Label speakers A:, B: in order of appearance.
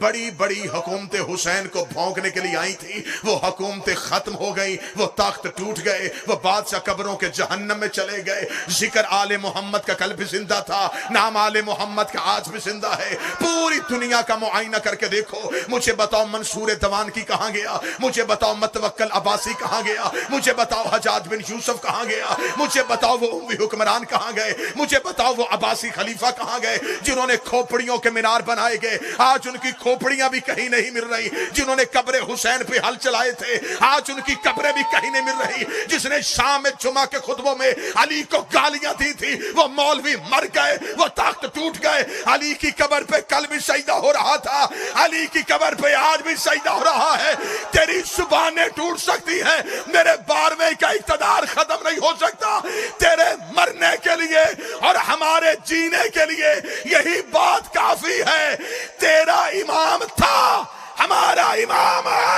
A: بڑی بڑی حکومت حسین کو بھونکنے کے لیے آئی تھی، وہ حکومتیں ختم ہو گئی، وہ تخت ٹوٹ گئے، وہ بادشاہ قبروں کے جہنم میں چلے گئے۔ ذکر آل محمد کا کل بھی زندہ تھا، نام آل محمد کا آج بھی زندہ ہے۔ پوری دنیا کا معائنہ کر کے دیکھو، مجھے بتاؤ منصور دوانکی کہاں گیا، مجھے بتاؤ متوکل عباسی کہاں گیا، مجھے بتاؤ حجاج بن یوسف کہاں گیا، مجھے بتاؤ وہ اموی حکمران کہاں گئے، مجھے بتاؤ وہ عباسی خلیفہ کہاں گئے جنہوں نے کھوپڑیوں کے مینار بنائے گئے، آج ان کی کھوپڑیاں بھی کہیں نہیں مل رہی۔ جنہوں نے قبر حسین پہ ہل چلائے تھے، آج ان کی قبریں بھی کہیں نہیں مل رہی۔ جس نے شام میں جمعہ کے خطبوں میں علی کو گالیاں دی تھی، وہ مولوی مر گئے، وہ تخت ٹوٹ گئے۔ علی کی قبر پہ کل بھی سجدہ ہو رہا تھا، علی کی قبر پہ آج بھی سجدہ ہو رہا ہے۔ تیری زبانیں ٹوٹ سکتی ہیں، میرے 12ویں کا اقتدار ختم نہیں ہو سکتا۔ تیرے مرنے کے لیے اور ہمارے جینے کے لیے یہی بات کافی ہے۔ تیرا امام تھا، ہمارا امام ہے۔